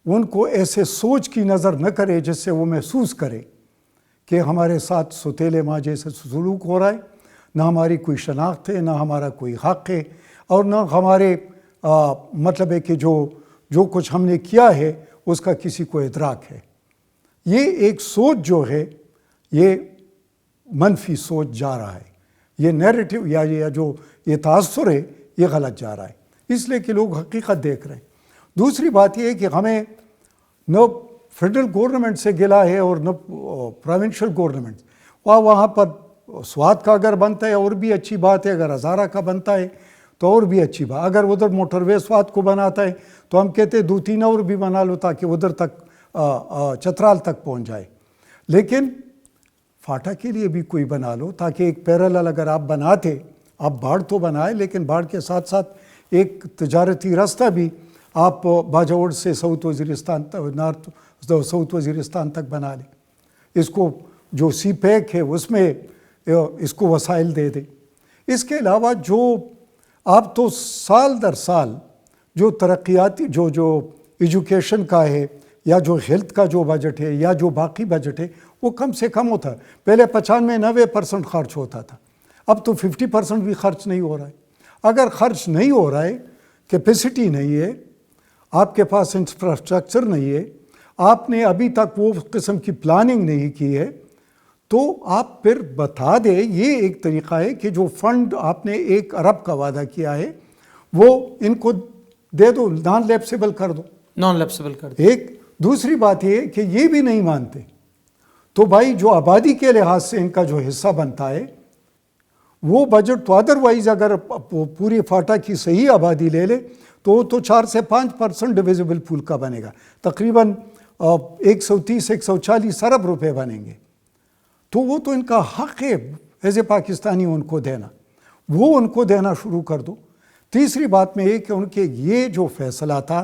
ان کو ایسے سوچ کی نظر نہ کرے جس سے وہ محسوس کرے کہ ہمارے ساتھ ستیلے ماں جیسے سلوک ہو رہا ہے، نہ ہماری کوئی شناخت ہے، نہ ہمارا کوئی حق ہے، اور نہ ہمارے مطلب ہے کہ جو کچھ ہم نے کیا ہے اس کا کسی کو ادراک ہے. یہ ایک سوچ جو ہے یہ منفی سوچ جا رہا ہے، یہ نیریٹو یا جو یہ تاثر ہے یہ غلط جا رہا ہے، اس لیے کہ لوگ حقیقت دیکھ رہے ہیں. دوسری بات یہ ہے کہ ہمیں نہ فیڈرل گورنمنٹ سے گلا ہے اور نہ پروونشل گورنمنٹ. وہاں پر سوات کا اگر بنتا ہے اور بھی اچھی بات ہے، اگر ہزارہ کا بنتا ہے تو اور بھی اچھی بات. اگر ادھر موٹر وے سوات کو بناتا ہے تو ہم کہتے ہیں 2-3 اور بھی بنا لو تاکہ ادھر تک چترال تک پہنچ جائے. لیکن فاٹا کے لیے بھی کوئی بنا لو تاکہ ایک پیرالل اگر آپ بناتے، آپ باڑ تو بنائے لیکن باڑ کے ساتھ ساتھ ایک تجارتی راستہ بھی آپ باجوڑ سے ساؤتھ وزیرستان تک بنا لیں. اس کو جو سی پیک ہے اس میں اس کو وسائل دے دیں. اس کے علاوہ جو آپ تو سال در سال جو ترقیاتی جو ایجوکیشن کا ہے یا جو ہیلتھ کا جو بجٹ ہے یا جو باقی بجٹ ہے وہ کم سے کم ہوتا ہے. پہلے 95-90% خرچ ہوتا تھا، اب تو 50% بھی خرچ نہیں ہو رہا ہے. اگر خرچ نہیں ہو رہا ہے، کیپیسٹی نہیں ہے، آپ کے پاس انفراسٹرکچر نہیں ہے، آپ نے ابھی تک وہ قسم کی پلاننگ نہیں کی ہے، تو آپ پھر بتا دیں. یہ ایک طریقہ ہے کہ جو فنڈ آپ نے 1 ارب کا وعدہ کیا ہے وہ ان کو دے دو، نان لیپسیبل کر دو. نان لیپسیبل کر دو. ایک دوسری بات یہ کہ یہ بھی نہیں مانتے، تو بھائی جو آبادی کے لحاظ سے ان کا جو حصہ بنتا ہے وہ بجٹ تو ادروائز اگر پوری فاٹا کی صحیح آبادی لے لے تو 4 سے 5% ڈویزیبل پول کا بنے گا، تقریباً 130-140 ارب روپے بنیں گے۔ تو وہ تو ان کا حق ہے ایز اے پاکستانی ان کو دینا، وہ ان کو دینا شروع کر دو۔ تیسری بات میں یہ کہ ان کے یہ جو فیصلہ تھا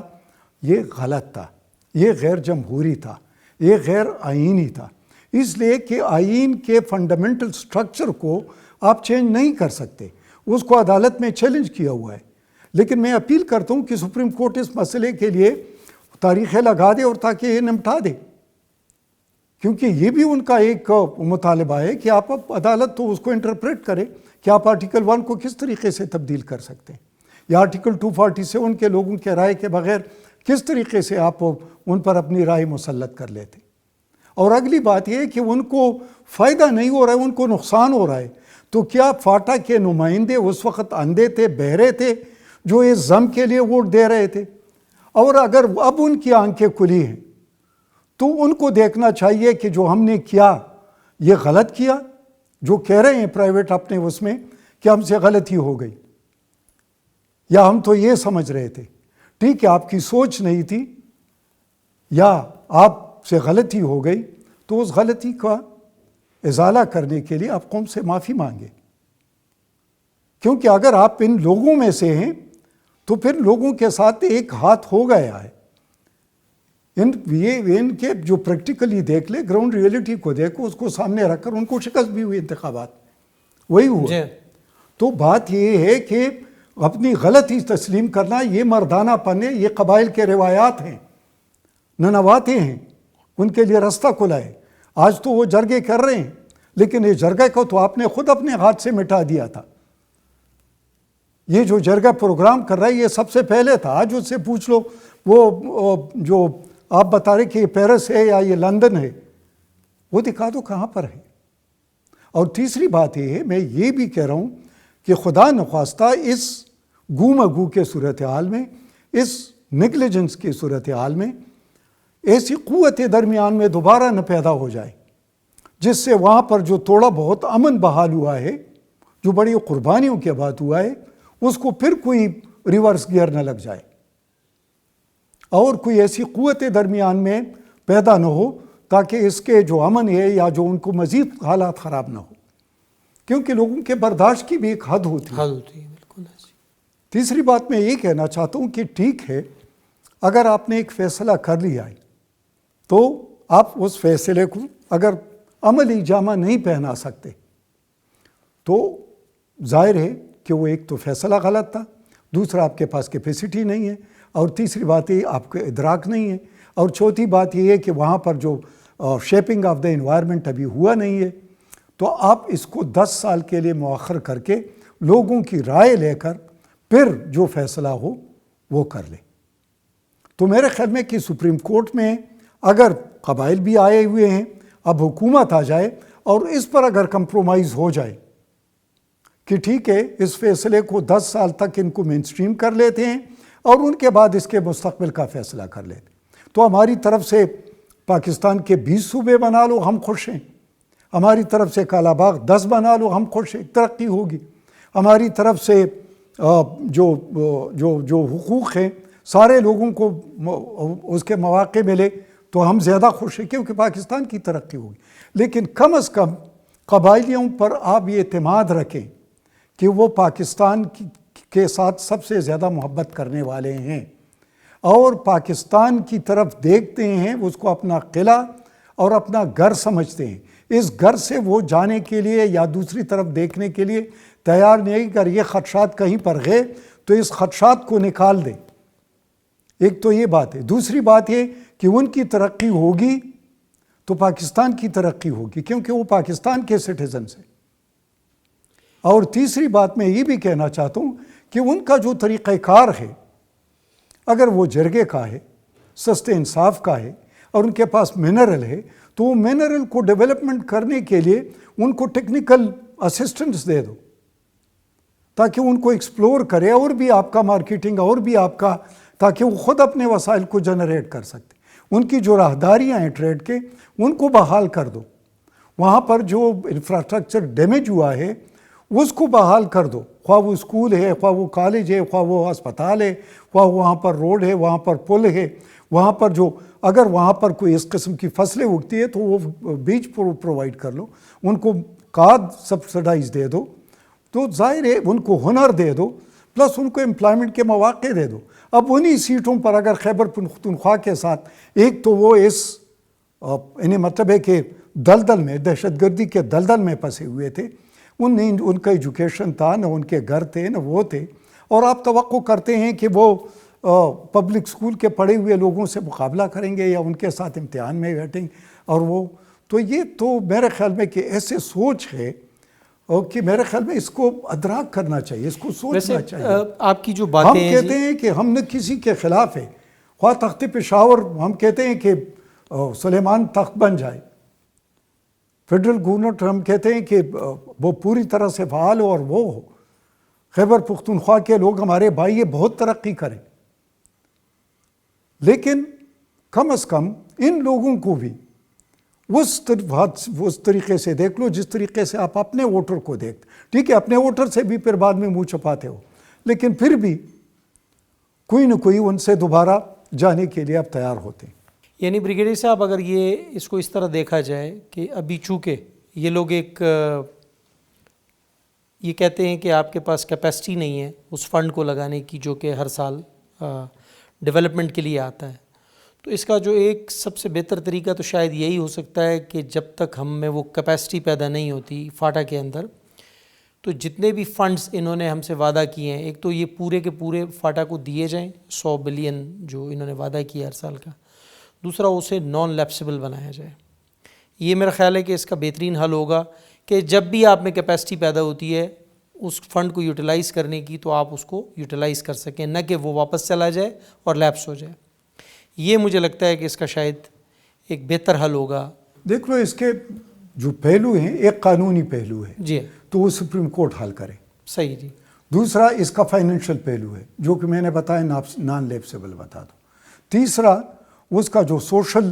یہ غلط تھا، یہ غیر جمہوری تھا، یہ غیر آئینی تھا، اس لیے کہ آئین کے فنڈامنٹل سٹرکچر کو آپ چینج نہیں کر سکتے، اس کو عدالت میں چیلنج کیا ہوا ہے۔ لیکن میں اپیل کرتا ہوں کہ سپریم کورٹ اس مسئلے کے لیے تاریخیں لگا دے اور تاکہ یہ نمٹا دے، کیونکہ یہ بھی ان کا ایک مطالبہ ہے کہ آپ عدالت تو اس کو انٹرپریٹ کرے کہ آپ آرٹیکل 1 کو کس طریقے سے تبدیل کر سکتے ہیں، یا آرٹیکل 247 کے لوگوں کے رائے کے بغیر کس طریقے سے آپ ان پر اپنی رائے مسلط کر لیتے۔ اور اگلی بات یہ ہے کہ ان کو فائدہ نہیں ہو رہا ہے، ان کو نقصان ہو رہا ہے۔ تو کیا فاٹا کے نمائندے اس وقت اندھے تھے، بہرے تھے جو اس زم کے لیے ووٹ دے رہے تھے؟ اور اگر اب ان کی آنکھیں کھلی ہیں تو ان کو دیکھنا چاہیے کہ جو ہم نے کیا یہ غلط کیا، جو کہہ رہے ہیں پرائیویٹ اپنے اس میں کہ ہم سے غلطی ہو گئی، یا ہم تو یہ سمجھ رہے تھے، ٹھیک ہے آپ کی سوچ نہیں تھی یا آپ سے غلطی ہو گئی، تو اس غلطی کا ازالہ کرنے کے لیے آپ قوم سے معافی مانگے، کیونکہ اگر آپ ان لوگوں میں سے ہیں تو پھر لوگوں کے ساتھ ایک ہاتھ ہو گیا ہے۔ ان کے جو پریکٹیکلی دیکھ لے، گراؤنڈ ریئلٹی کو دیکھو، اس کو سامنے رکھ کر ان کو شکست بھی ہوئی انتخابات، وہی ہوا۔ تو بات یہ ہے کہ اپنی غلطی تسلیم کرنا یہ مردانہ پن ہے، یہ قبائل کے روایات ہیں، ننواتے ہیں، ان کے لیے رستہ کھلا ہے۔ آج تو وہ جرگے کر رہے ہیں، لیکن یہ جرگے کو تو آپ نے خود اپنے ہاتھ سے مٹا دیا تھا۔ یہ جو جرگہ پروگرام کر رہا ہے یہ سب سے پہلے تھا۔ آج اس سے پوچھ لو، وہ جو آپ بتا رہے کہ یہ پیرس ہے یا یہ لندن ہے، وہ دکھا دو کہاں پر ہے۔ اور تیسری بات یہ ہے، میں یہ بھی کہہ رہا ہوں کہ خدا نخواستہ اس گو کے صورتحال میں، اس نیگلیجنس کی صورتحال میں ایسی قوت درمیان میں دوبارہ نہ پیدا ہو جائے جس سے وہاں پر جو تھوڑا بہت امن بحال ہوا ہے، جو بڑی قربانیوں کے بعد ہوا ہے، اس کو پھر کوئی ریورس گیئر نہ لگ جائے اور کوئی ایسی قوت درمیان میں پیدا نہ ہو تاکہ اس کے جو امن ہے یا جو ان کو مزید حالات خراب نہ ہو، کیونکہ لوگوں کے برداشت کی بھی ایک حد ہوتی ہے۔ بالکل۔ تیسری بات میں یہ کہنا چاہتا ہوں کہ ٹھیک ہے، اگر آپ نے ایک فیصلہ کر لیا ہے تو آپ اس فیصلے کو اگر عملی جامہ نہیں پہنا سکتے تو ظاہر ہے کہ وہ ایک تو فیصلہ غلط تھا، دوسرا آپ کے پاس کیپیسٹی نہیں ہے، اور تیسری بات یہ آپ کے ادراک نہیں ہے، اور چوتھی بات یہ ہے کہ وہاں پر جو شیپنگ آف دا انوائرمنٹ ابھی ہوا نہیں ہے۔ تو آپ اس کو 10 سال کے لیے مؤخر کر کے لوگوں کی رائے لے کر پھر جو فیصلہ ہو وہ کر لیں۔ تو میرے خیال میں کہ سپریم کورٹ میں اگر قبائل بھی آئے ہوئے ہیں، اب حکومت آ جائے اور اس پر اگر کمپرومائز ہو جائے کہ ٹھیک ہے اس فیصلے کو 10 سال تک ان کو مین سٹریم کر لیتے ہیں اور ان کے بعد اس کے مستقبل کا فیصلہ کر لیتے ہیں، تو ہماری طرف سے پاکستان کے 20 صوبے بنا لو، ہم خوش ہیں۔ ہماری طرف سے کالا باغ 10 بنا لو، ہم خوش ہیں، ترقی ہوگی۔ ہماری طرف سے جو حقوق ہیں سارے لوگوں کو اس کے مواقع ملے تو ہم زیادہ خوش ہیں، کیونکہ پاکستان کی ترقی ہوگی۔ لیکن کم از کم قبائلیوں پر آپ یہ اعتماد رکھیں کہ وہ پاکستان کے ساتھ سب سے زیادہ محبت کرنے والے ہیں اور پاکستان کی طرف دیکھتے ہیں، اس کو اپنا قلعہ اور اپنا گھر سمجھتے ہیں۔ اس گھر سے وہ جانے کے لیے یا دوسری طرف دیکھنے کے لیے تیار نہیں، اگر یہ خدشات کہیں پر گئے تو اس خدشات کو نکال دیں۔ ایک تو یہ بات ہے۔ دوسری بات یہ کہ ان کی ترقی ہوگی تو پاکستان کی ترقی ہوگی، کیونکہ وہ پاکستان کے سٹیزنز ہیں۔ اور تیسری بات میں یہ بھی کہنا چاہتا ہوں کہ ان کا جو طریقہ کار ہے، اگر وہ جرگے کا ہے، سستے انصاف کا ہے اور ان کے پاس منرل ہے، تو وہ منرل کو ڈیولپمنٹ کرنے کے لیے ان کو ٹیکنیکل اسسٹنس دے دو تاکہ ان کو ایکسپلور کرے، اور بھی آپ کا مارکیٹنگ اور بھی آپ کا، تاکہ وہ خود اپنے وسائل کو جنریٹ کر سکتے۔ ان کی جو راہداریاں ہیں ٹریڈ کے، ان کو بحال کر دو۔ وہاں پر جو انفراسٹرکچر ڈیمیج ہوا ہے اس کو بحال کر دو، خواہ وہ اسکول ہے، خواہ وہ کالج ہے، خواہ وہ ہسپتال ہے، خواہ وہاں پر روڈ ہے، وہاں پر پل ہے، وہاں پر جو اگر وہاں پر کوئی اس قسم کی فصلیں اگتی ہے تو وہ بیج پرووائڈ کر لو، ان کو کھاد سبسڈائز دے دو، تو ظاہر ہے ان کو ہنر دے دو، پلس ان کو امپلائمنٹ کے مواقع دے دو۔ اب انہی سیٹوں پر اگر خیبر پختونخوا کے ساتھ ایک تو وہ اس انہیں مطلب ہے کہ دلدل میں، دہشت گردی کے دلدل میں پھنسے ہوئے تھے، ان کا ایجوکیشن تھا، نہ ان کے گھر تھے، نہ وہ تھے، اور آپ توقع کرتے ہیں کہ وہ پبلک اسکول کے پڑھے ہوئے لوگوں سے مقابلہ کریں گے یا ان کے ساتھ امتحان میں بیٹھیں، اور وہ تو یہ تو میرے خیال میں کہ ایسے سوچ ہے کہ میرے خیال میں اس کو ادراک کرنا چاہیے، اس کو سوچنا چاہیے۔ آپ کی جو باتیں ہیں، ہم کہتے ہیں کہ ہم نے کسی کے خلاف ہے، خواہ تخت پشاور ہم کہتے ہیں کہ سلیمان تخت بن جائے، فیڈرل گورنمنٹ ہم کہتے ہیں کہ وہ پوری طرح سے فعال ہو اور وہ ہو، خیبر پختونخوا کے لوگ ہمارے بھائی یہ بہت ترقی کریں، لیکن کم از کم ان لوگوں کو بھی اس طریقے سے دیکھ لو جس طریقے سے آپ اپنے ووٹر کو دیکھتے، ٹھیک ہے اپنے ووٹر سے بھی پھر بعد میں منہ چھپاتے ہو، لیکن پھر بھی کوئی نہ کوئی ان سے دوبارہ جانے کے لیے اب تیار ہوتے ہیں۔ یعنی بریگیڈیئر صاحب اگر اس کو اس طرح دیکھا جائے کہ ابھی چونکہ یہ لوگ یہ کہتے ہیں کہ آپ کے پاس کیپیسٹی نہیں ہے اس فنڈ کو لگانے کی جو کہ ہر سال ڈیولپمنٹ کے لیے آتا ہے، تو اس کا جو ایک سب سے بہتر طریقہ تو شاید یہی ہو سکتا ہے کہ جب تک ہم میں وہ کیپیسٹی پیدا نہیں ہوتی فاٹا کے اندر، تو جتنے بھی فنڈز انہوں نے ہم سے وعدہ کیے ہیں، ایک تو یہ پورے کے پورے فاٹا کو دیے جائیں، 100 بلین جو انہوں نے وعدہ کیا ہر سال کا، دوسرا اسے نان لیپسیبل بنایا جائے۔ یہ میرا خیال ہے کہ اس کا بہترین حل ہوگا کہ جب بھی آپ میں کیپیسٹی پیدا ہوتی ہے اس فنڈ کو یوٹیلائز کرنے کی، تو آپ اس کو یوٹیلائز کر سکیں، نہ کہ وہ واپس چلا جائے اور لیپس ہو جائے۔ یہ مجھے لگتا ہے کہ اس کا شاید ایک بہتر حل ہوگا۔ دیکھ لو اس کے جو پہلو ہیں، ایک قانونی پہلو ہے جی تو وہ سپریم کورٹ حل کرے، صحیح جی۔ دوسرا اس کا فائنینشیل پہلو ہے جو کہ میں نے بتایا نان لیپسیبل بتا دو، تیسرا اس کا جو سوشل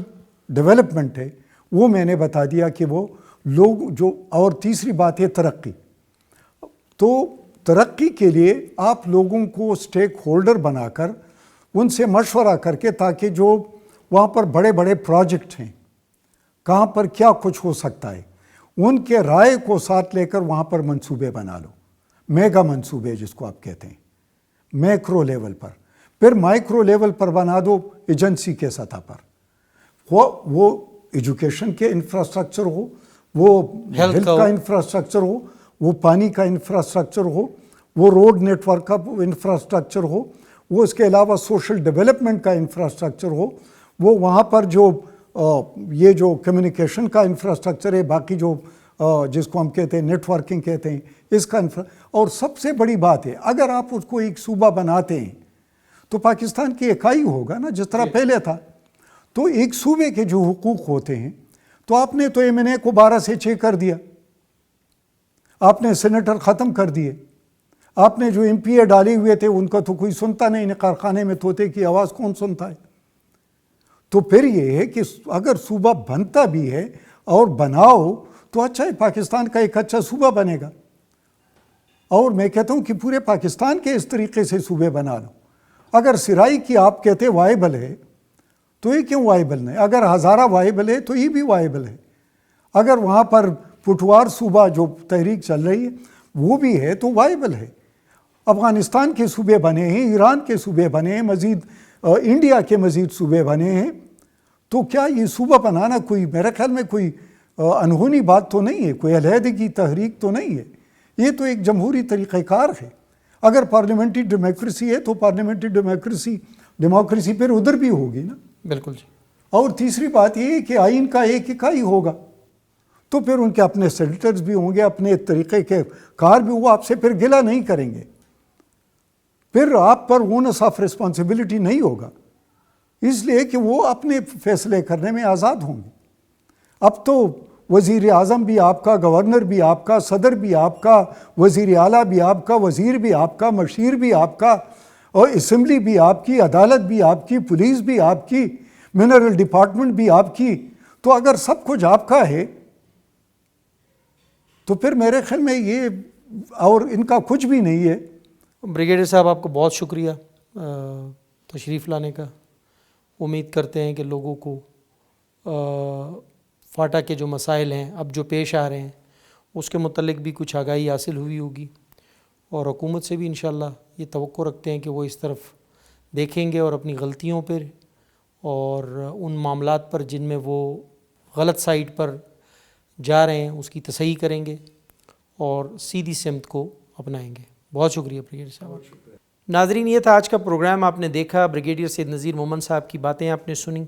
ڈیولپمنٹ ہے وہ میں نے بتا دیا کہ وہ لوگ جو، اور تیسری بات ہے ترقی، تو ترقی کے لیے آپ لوگوں کو سٹیک ہولڈر بنا کر ان سے مشورہ کر کے، تاکہ جو وہاں پر بڑے بڑے پروجیکٹ ہیں کہاں پر کیا کچھ ہو سکتا ہے ان کے رائے کو ساتھ لے کر وہاں پر منصوبے بنا لو، میگا منصوبے جس کو آپ کہتے ہیں، میکرو لیول پر، پھر مائکرو لیول پر بنا دو ایجنسی کے سطح پر، وہ ایجوکیشن کے انفراسٹرکچر ہو، وہ ہیلتھ کا انفراسٹرکچر ہو، وہ پانی کا انفراسٹرکچر ہو، وہ روڈ نیٹ ورک کا انفراسٹرکچر ہو، وہ اس کے علاوہ سوشل ڈیولپمنٹ کا انفراسٹرکچر ہو، وہ وہاں پر جو یہ جو کمیونیکیشن کا انفراسٹرکچر ہے، باقی جو جس کو ہم کہتے ہیں نیٹ ورکنگ کہتے ہیں، اس کا اور سب سے بڑی بات ہے اگر آپ اس کو ایک صوبہ بناتے ہیں تو پاکستان کی اکائی ہوگا نا، جس طرح پہلے تھا، تو ایک صوبے کے جو حقوق ہوتے ہیں، تو آپ نے تو M&A کو 12 سے 6 کر دیا، آپ نے سینیٹر ختم کر دیے، آپ نے جو MPA ڈالے ہوئے تھے ان کا تو کوئی سنتا نہیں، کارخانے میں طوطے کی آواز کون سنتا ہے؟ تو پھر یہ ہے کہ اگر صوبہ بنتا بھی ہے اور بناؤ تو اچھا ہے، پاکستان کا ایک اچھا صوبہ بنے گا، اور میں کہتا ہوں کہ پورے پاکستان کے اس طریقے سے صوبے بنا لو۔ اگر سرائی کی آپ کہتے وائبل ہے تو یہ کیوں وائبل نہیں؟ اگر ہزارہ وائبل ہے تو یہ بھی وائبل ہے، اگر وہاں پر پٹوار صوبہ جو تحریک چل رہی ہے وہ بھی ہے تو وائبل ہے، افغانستان کے صوبے بنے ہیں، ایران کے صوبے بنے ہیں، مزید انڈیا کے مزید صوبے بنے ہیں، تو کیا یہ صوبہ بنانا کوئی میرے خیال میں کوئی انہونی بات تو نہیں ہے، کوئی علیحدگی تحریک تو نہیں ہے، یہ تو ایک جمہوری طریقہ کار ہے۔ اگر پارلیمنٹری ڈیموکریسی ہے تو پارلیمنٹری ڈیموکریسی پھر ادھر بھی ہوگی نا۔ بالکل جی۔ اور تیسری بات یہ ہے کہ آئین کا ایک اکائی ہوگا تو پھر ان کے اپنے سینیٹرز بھی ہوں گے، اپنے طریقے کے کار بھی، وہ آپ سے پھر گلہ نہیں کریں گے، پھر آپ پر اونس آف ریسپانسبلٹی نہیں ہوگا، اس لیے کہ وہ اپنے فیصلے کرنے میں آزاد ہوں گے۔ اب تو وزیر اعظم بھی آپ کا، گورنر بھی آپ کا، صدر بھی آپ کا، وزیر اعلیٰ بھی آپ کا، وزیر بھی آپ کا، مشیر بھی آپ کا، اور اسمبلی بھی آپ کی، عدالت بھی آپ کی، پولیس بھی آپ کی، منرل ڈپارٹمنٹ بھی آپ کی، تو اگر سب کچھ آپ کا ہے تو پھر میرے خیال میں یہ اور ان کا کچھ بھی نہیں ہے. بریگیڈیئر صاحب آپ کا بہت شکریہ تشریف لانے کا. امید کرتے ہیں کہ لوگوں کو فاٹا کے جو مسائل ہیں اب جو پیش آ رہے ہیں اس کے متعلق بھی کچھ آگاہی حاصل ہوئی ہوگی، اور حکومت سے بھی انشاءاللہ یہ توقع رکھتے ہیں کہ وہ اس طرف دیکھیں گے اور اپنی غلطیوں پر اور ان معاملات پر جن میں وہ غلط سائٹ پر جا رہے ہیں اس کی تصحیح کریں گے اور سیدھی سمت کو اپنائیں گے. بہت شکریہ بریگیڈیئر صاحب. ناظرین، یہ تھا آج کا پروگرام. آپ نے دیکھا بریگیڈیئر سید نذیر مومن صاحب کی باتیں آپ نے سنی.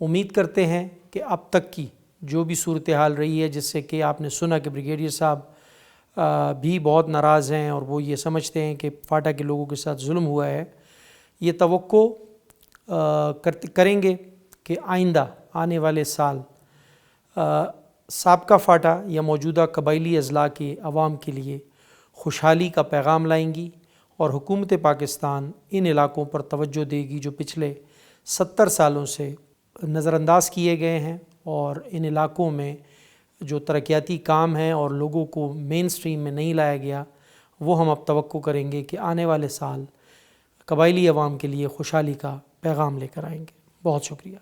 امید کرتے ہیں کہ اب تک کی جو بھی صورتحال رہی ہے، جس سے کہ آپ نے سنا کہ بریگیڈیئر صاحب بھی بہت ناراض ہیں اور وہ یہ سمجھتے ہیں کہ فاٹا کے لوگوں کے ساتھ ظلم ہوا ہے، یہ توقع کریں گے کہ آئندہ آنے والے سال سابقہ فاٹا یا موجودہ قبائلی اضلاع کے عوام کے لیے خوشحالی کا پیغام لائیں گی، اور حکومت پاکستان ان علاقوں پر توجہ دے گی جو پچھلے 70 سالوں سے نظر انداز کیے گئے ہیں، اور ان علاقوں میں جو ترقیاتی کام ہیں اور لوگوں کو مین سٹریم میں نہیں لایا گیا، وہ ہم اب توقع کریں گے کہ آنے والے سال قبائلی عوام کے لیے خوشحالی کا پیغام لے کر آئیں گے. بہت شکریہ.